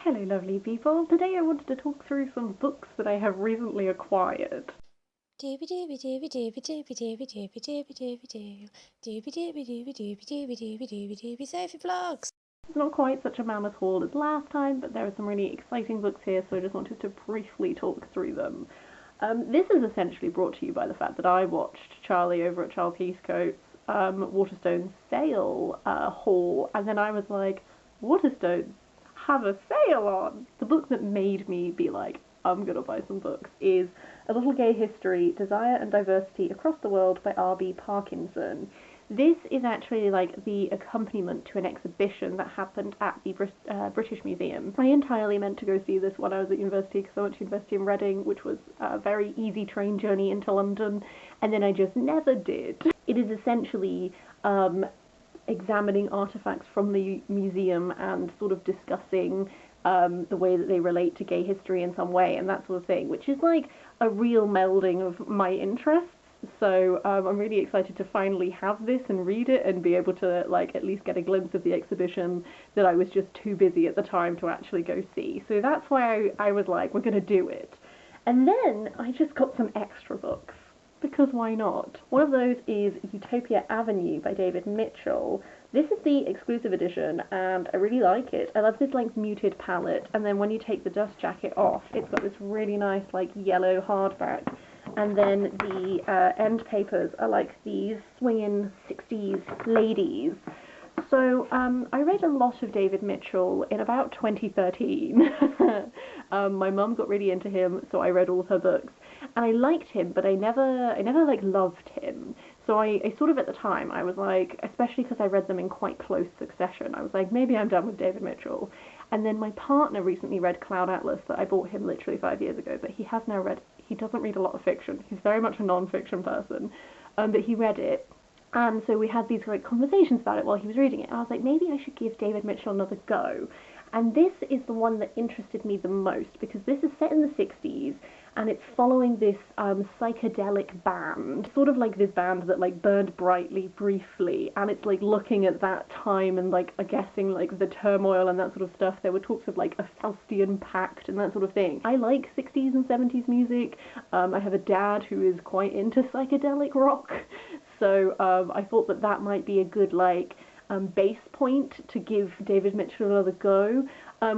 Hello lovely people, today I wanted to talk through some books that I have recently acquired. Sophie Vlogs. It's not quite such a mammoth haul as last time, but there are some really exciting books here, so I just wanted to briefly talk through them. This is essentially brought to you by the fact that I watched Charlie over at Charles Heathcote's Waterstones sale haul, and then I was like, Waterstones have a sale on! The book that made me be like, I'm gonna buy some books is A Little Gay History, Desire and Diversity Across the World by R.B. Parkinson. This is actually like the accompaniment to an exhibition that happened at the British Museum. I entirely meant to go see this when I was at university because I went to university in Reading, which was a very easy train journey into London, and then I just never did. It is essentially examining artifacts from the museum and sort of discussing the way that they relate to gay history in some way and that sort of thing, which is like a real melding of my interests. So I'm really excited to finally have this and read it and be able to like at least get a glimpse of the exhibition that I was just too busy at the time to actually go see. So that's why I was like, we're going to do it. And then I just got some extra books, because why not? One of those is Utopia Avenue by David Mitchell. This is the exclusive edition, and I really like it. I love this like muted palette, and then when you take the dust jacket off, it's got this really nice like yellow hardback, and then the end papers are like these swinging 60s ladies. So I read a lot of David Mitchell in about 2013. My mum got really into him, so I read all of her books, and I liked him, but I never like loved him. So I sort of at the time I was like, especially because I read them in quite close succession, I was like, maybe I'm done with David Mitchell. And then my partner recently read Cloud Atlas that I bought him literally 5 years ago, but he has now read. He doesn't read a lot of fiction. He's very much a non-fiction person, but he read it. And so we had these great conversations about it while he was reading it. And I was like, maybe I should give David Mitchell another go. And this is the one that interested me the most because this is set in the 60s and it's following this psychedelic band, sort of like this band that like burned brightly briefly, and it's like looking at that time and like guessing like the turmoil and that sort of stuff. There were talks of like a Faustian pact and that sort of thing. I like 60s and 70s music. I have a dad who is quite into psychedelic rock, so I thought that that might be a good like base point to give David Mitchell another go.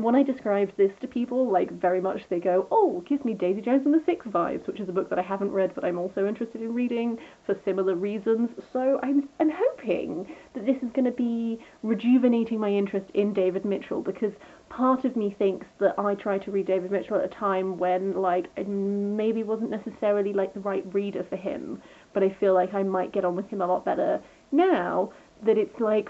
When I described this to people, like very much they go, oh, gives me Daisy Jones and the Six vibes, which is a book that I haven't read but I'm also interested in reading for similar reasons. So I'm hoping that this is going to be rejuvenating my interest in David Mitchell, because part of me thinks that I tried to read David Mitchell at a time when like I maybe wasn't necessarily like the right reader for him, but I feel like I might get on with him a lot better now that it's like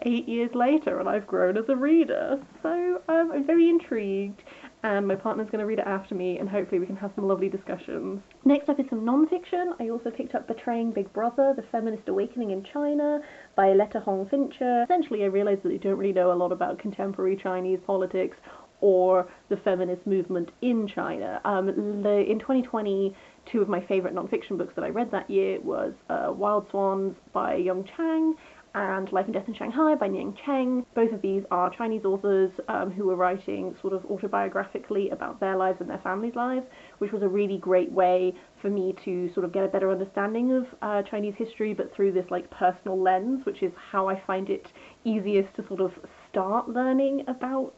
8 years later and I've grown as a reader. So I'm very intrigued, and my partner's going to read it after me, and hopefully we can have some lovely discussions. Next up is some non-fiction. I also picked up Betraying Big Brother, The Feminist Awakening in China by Letta Hong Fincher. Essentially I realised that I don't really know a lot about contemporary Chinese politics or the feminist movement in China. In 2020, two of my favourite non-fiction books that I read that year was Wild Swans by Young Chang and Life and Death in Shanghai by Niang Cheng. Both of these are Chinese authors who were writing sort of autobiographically about their lives and their families' lives, which was a really great way for me to sort of get a better understanding of Chinese history, but through this like personal lens, which is how I find it easiest to sort of start learning about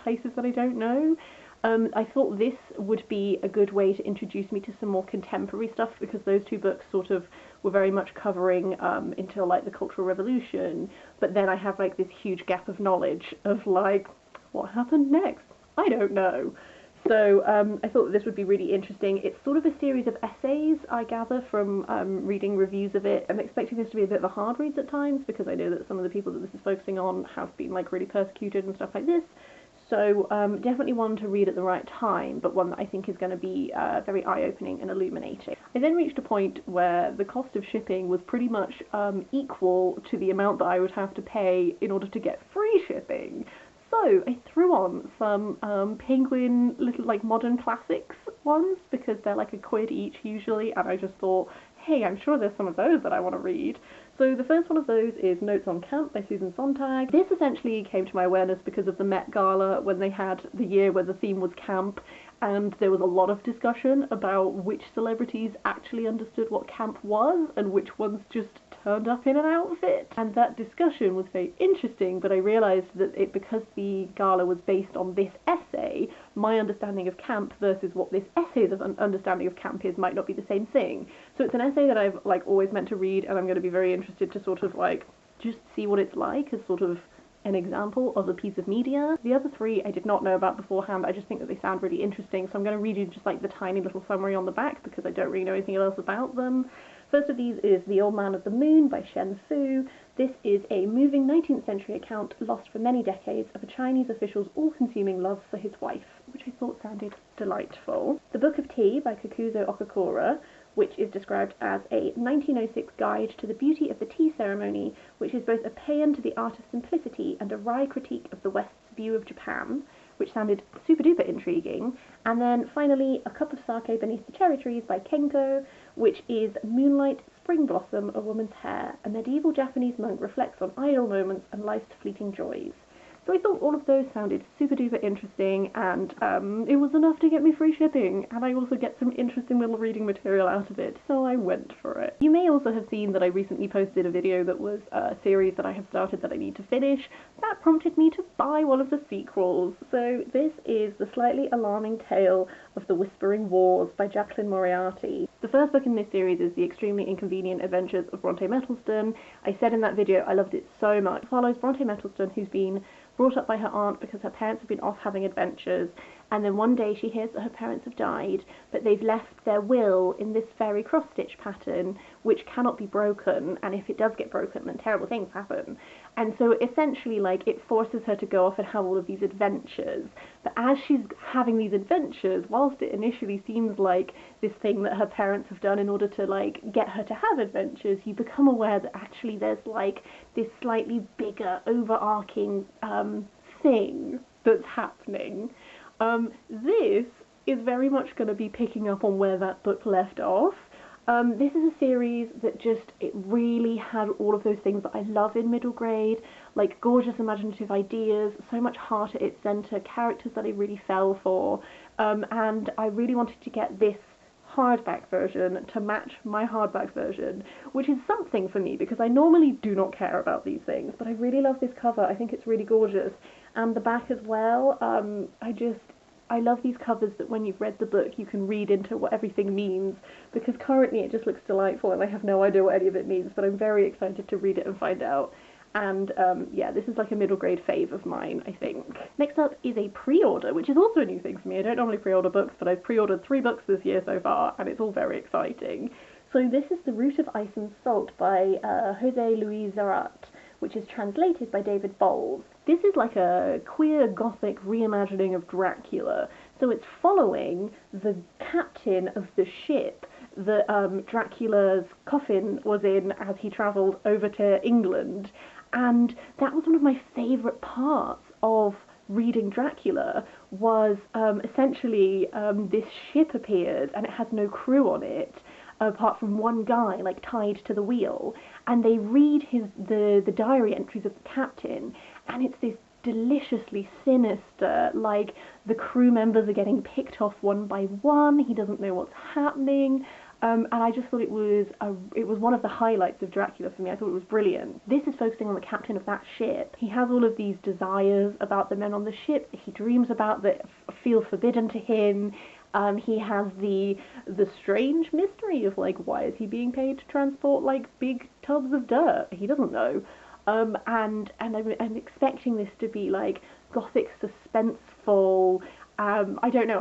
places that I don't know. I thought this would be a good way to introduce me to some more contemporary stuff, because those two books sort of were very much covering until like the Cultural Revolution, but then I have like this huge gap of knowledge of like what happened next. I don't know. So I thought that this would be really interesting. It's sort of a series of essays, I gather, from reading reviews of it. I'm expecting this to be a bit of a hard read at times, because I know that some of the people that this is focusing on have been like really persecuted and stuff like this. So definitely one to read at the right time, but one that I think is going to be very eye-opening and illuminating. I then reached a point where the cost of shipping was pretty much equal to the amount that I would have to pay in order to get free shipping. So I threw on some Penguin little like modern classics ones, because they're like £1 each usually, and I just thought, hey, I'm sure there's some of those that I want to read. So the first one of those is Notes on Camp by Susan Sontag. This essentially came to my awareness because of the Met Gala when they had the year where the theme was camp, and there was a lot of discussion about which celebrities actually understood what camp was and which ones just turned up in an outfit. And that discussion was very interesting, but I realised that because the gala was based on this essay, my understanding of camp versus what this essay's understanding of camp is might not be the same thing. So it's an essay that I've always meant to read, and I'm going to be very interested to sort of just see what it's like as sort of an example of a piece of media. The other three I did not know about beforehand. I just think that they sound really interesting, so I'm going to read you just the tiny little summary on the back because I don't really know anything else about them. First of these is The Old Man of the Moon by Shen Fu. This is a moving 19th century account lost for many decades of a Chinese official's all-consuming love for his wife, which I thought sounded delightful. The Book of Tea by Kokuzo Okakura, which is described as a 1906 guide to the beauty of the tea ceremony, which is both a paean to the art of simplicity and a wry critique of the West's view of Japan, which sounded super duper intriguing. And then finally, A Cup of Sake Beneath the Cherry Trees by Kenko, which is Moonlight, Spring Blossom, A Woman's Hair. A medieval Japanese monk reflects on idle moments and life's fleeting joys. So I thought all of those sounded super duper interesting, and it was enough to get me free shipping, and I also get some interesting little reading material out of it, so I went for it. You may also have seen that I recently posted a video that was a series that I have started that I need to finish. That prompted me to buy one of the sequels. So this is The Slightly Alarming Tale of the Whispering Wars by Jaclyn Moriarty. The first book in this series is The Extremely Inconvenient Adventures of Bronte Mettleston. I said in that video I loved it so much. It follows Bronte Mettleston, who's been brought up by her aunt because her parents have been off having adventures, and then one day she hears that her parents have died, but they've left their will in this fairy cross-stitch pattern, which cannot be broken, and if it does get broken, then terrible things happen. And so essentially, it forces her to go off and have all of these adventures. But as she's having these adventures, whilst it initially seems like this thing that her parents have done in order to, get her to have adventures, you become aware that actually there's, this slightly bigger, overarching, thing that's happening. This is very much going to be picking up on where that book left off. This is a series that it really had all of those things that I love in middle grade, gorgeous imaginative ideas, so much heart at its centre, characters that I really fell for, and I really wanted to get this hardback version to match my hardback version, which is something for me because I normally do not care about these things, but I really love this cover. I think it's really gorgeous, and the back as well. I love these covers that when you've read the book you can read into what everything means, because currently it just looks delightful and I have no idea what any of it means, but I'm very excited to read it and find out. And yeah, this is a middle grade fave of mine, I think. Next up is a pre-order, which is also a new thing for me. I don't normally pre-order books, but I've pre-ordered 3 books this year so far, and it's all very exciting. So this is The Root of Ice and Salt by Jose Luis Zarate, which is translated by David Bowles. This is a queer gothic reimagining of Dracula. So it's following the captain of the ship that Dracula's coffin was in as he travelled over to England. And that was one of my favourite parts of reading Dracula, was essentially this ship appears and it has no crew on it, apart from one guy tied to the wheel, and they read the diary entries of the captain, and it's this deliciously sinister, the crew members are getting picked off one by one, he doesn't know what's happening, and I just thought it was one of the highlights of Dracula for me. I thought it was brilliant. This is focusing on the captain of that ship. He has all of these desires about the men on the ship that he dreams about that feel forbidden to him. He has the strange mystery of why is he being paid to transport big tubs of dirt? He doesn't know. And I'm expecting this to be gothic suspenseful. I don't know.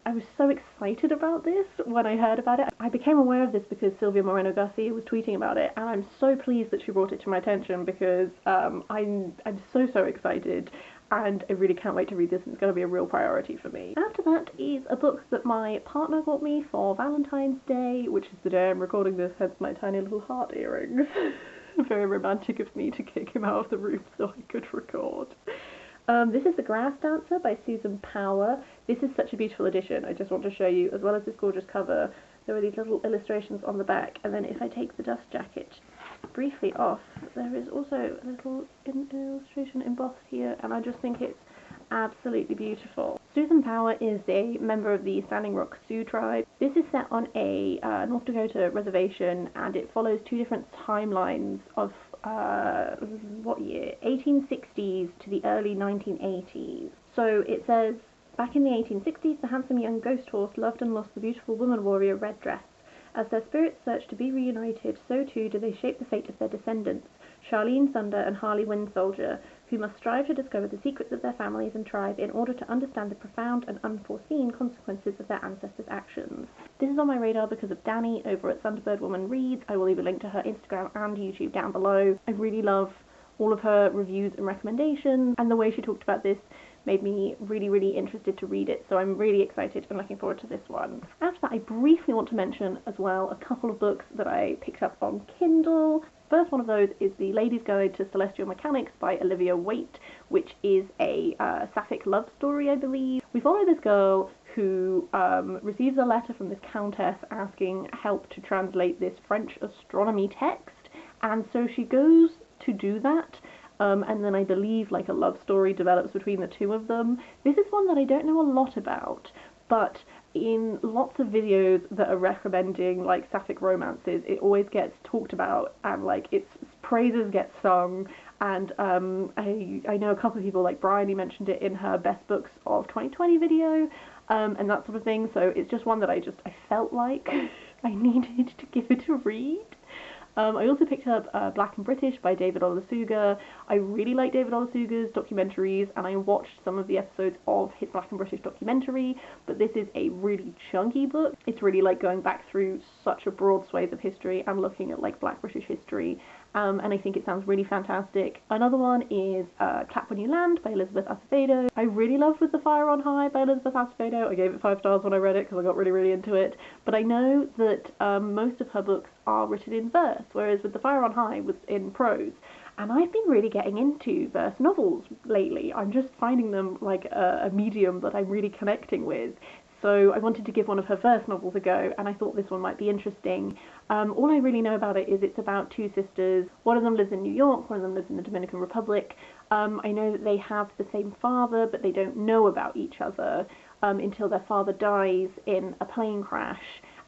I was so excited about this when I heard about it. I became aware of this because Silvia Moreno Garcia was tweeting about it, and I'm so pleased that she brought it to my attention because I'm so excited. And I really can't wait to read this, and it's going to be a real priority for me. After that is a book that my partner got me for Valentine's Day, which is the day I'm recording this, hence my tiny little heart earrings. Very romantic of me to kick him out of the room so I could record. This is The Grass Dancer by Susan Power. This is such a beautiful edition. I just want to show you, as well as this gorgeous cover, there are these little illustrations on the back, and then if I take the dust jacket briefly off, there is also a little illustration embossed here, and I just think it's absolutely beautiful. Susan Power is a member of the Standing Rock Sioux tribe. This is set on a North Dakota reservation, and it follows two different timelines of what year? 1860s to the early 1980s. So it says, back in the 1860s, the handsome young ghost horse loved and lost the beautiful woman warrior Red Dress. As their spirits search to be reunited, so too do they shape the fate of their descendants, Charlene Sunder and Harley Wind Soldier, who must strive to discover the secrets of their families and tribe in order to understand the profound and unforeseen consequences of their ancestors' actions. This is on my radar because of Danny over at Thunderbird Woman Reads. I will leave a link to her Instagram and YouTube down below. I really love all of her reviews and recommendations, and the way she talked about this made me really interested to read it, so I'm really excited and looking forward to this one. After that, I briefly want to mention as well a couple of books that I picked up on Kindle. First one of those is The Lady's Guide to Celestial Mechanics by Olivia Waite, which is a sapphic love story, I believe. We follow this girl who receives a letter from this countess asking help to translate this French astronomy text, and so she goes to do that. And then I believe like a love story develops between the two of them. This is one that I don't know a lot about, but in lots of videos that are recommending like sapphic romances, it always gets talked about and like its praises get sung. And I know a couple of people, like Bryony mentioned it in her best books of 2020 video, and that sort of thing. So it's just one that I felt like I needed to give it a read. I also picked up Black and British by David Olusoga. I really like David Olusoga's documentaries, and I watched some of the episodes of his Black and British documentary, but this is a really chunky book. It's really like going back through such a broad swathe of history and looking at like Black British history, and I think it sounds really fantastic. Another one is Clap When You Land by Elizabeth Acevado. I really loved With the Fire on High by Elizabeth Acevado. I gave it 5 stars when I read it because I got really into it, but I know that most of her books are written in verse, whereas With the Fire on High was in prose. And I've been really getting into verse novels lately. I'm just finding them like a medium that I'm really connecting with. So I wanted to give one of her verse novels a go, and I thought this one might be interesting. All I really know about it is it's about two sisters. One of them lives in New York, one of them lives in the Dominican Republic. I know that they have the same father, but they don't know about each other until their father dies in a plane crash.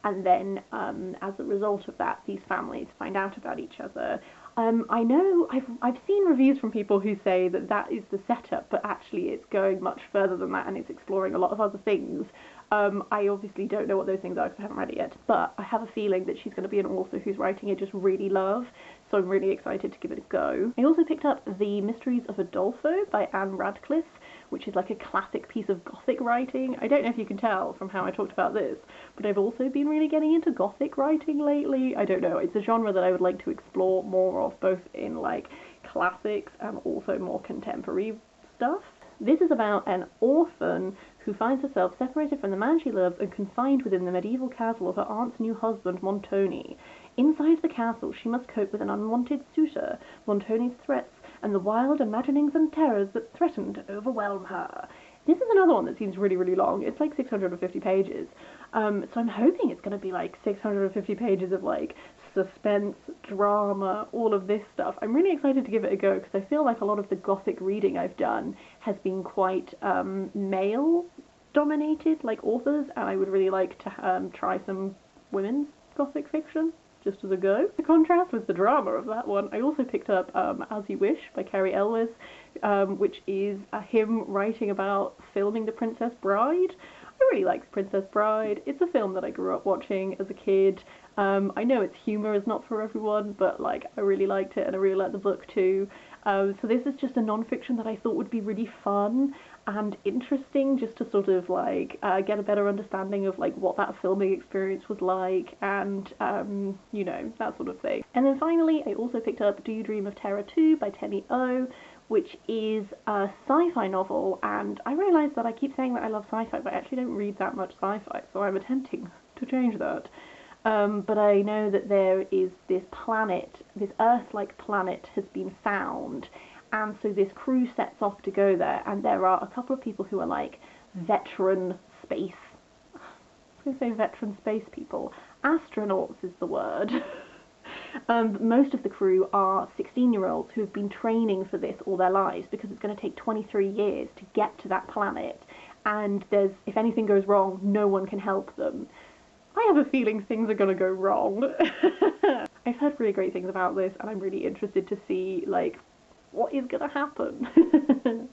And then, as a result of that, these families find out about each other. I know I've seen reviews from people who say that that is the setup, but actually it's going much further than that, and it's exploring a lot of other things. I obviously don't know what those things are because I haven't read it yet, but I have a feeling that she's going to be an author whose writing I just really love, so I'm really excited to give it a go. I also picked up The Mysteries of Udolpho by Anne Radcliffe, which is like a classic piece of Gothic writing. I don't know if you can tell from how I talked about this, but I've also been really getting into Gothic writing lately. I don't know, it's a genre that I would like to explore more of, both in like classics and also more contemporary stuff. This is about an orphan who finds herself separated from the man she loves and confined within the medieval castle of her aunt's new husband, Montoni. Inside the castle, she must cope with an unwanted suitor, Montoni's threats, and the wild imaginings and terrors that threaten to overwhelm her. This is another one that seems really long. It's like 650 pages. So I'm hoping it's going to be like 650 pages of like suspense, drama, all of this stuff. I'm really excited to give it a go because I feel like a lot of the Gothic reading I've done has been quite male dominated, like authors, and I would really like to try some women's Gothic fiction just as a go. The contrast with the drama of that one. I also picked up As You Wish by Cary Elwes, which is him writing about filming The Princess Bride. I really like Princess Bride. It's a film that I grew up watching as a kid. I know its humour is not for everyone, but like I really liked it and I really liked the book too. So this is just a non-fiction that I thought would be really fun and interesting, just to sort of like get a better understanding of like what that filming experience was like, and you know, that sort of thing. And then finally, I also picked up Do You Dream of Terra 2 by Temi, which is a sci-fi novel, and I realise that I keep saying that I love sci-fi, but I actually don't read that much sci-fi, so I'm attempting to change that. But I know that there is this planet, this Earth-like planet has been found, and so this crew sets off to go there, and there are a couple of people who are like veteran space, I was going to say veteran space people, astronauts is the word. Most of the crew are 16-year-olds who have been training for this all their lives because it's going to take 23 years to get to that planet. And if anything goes wrong, no one can help them. I have a feeling things are going to go wrong. I've heard really great things about this, and I'm really interested to see, like, what is going to happen.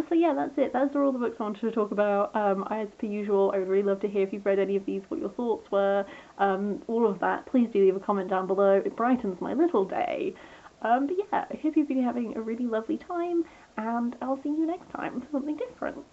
So yeah, that's it. Those are all the books I wanted to talk about. As per usual, I would really love to hear if you've read any of these, what your thoughts were, all of that. Please do leave a comment down below. It brightens my little day. But yeah, I hope you've been having a really lovely time, and I'll see you next time for something different.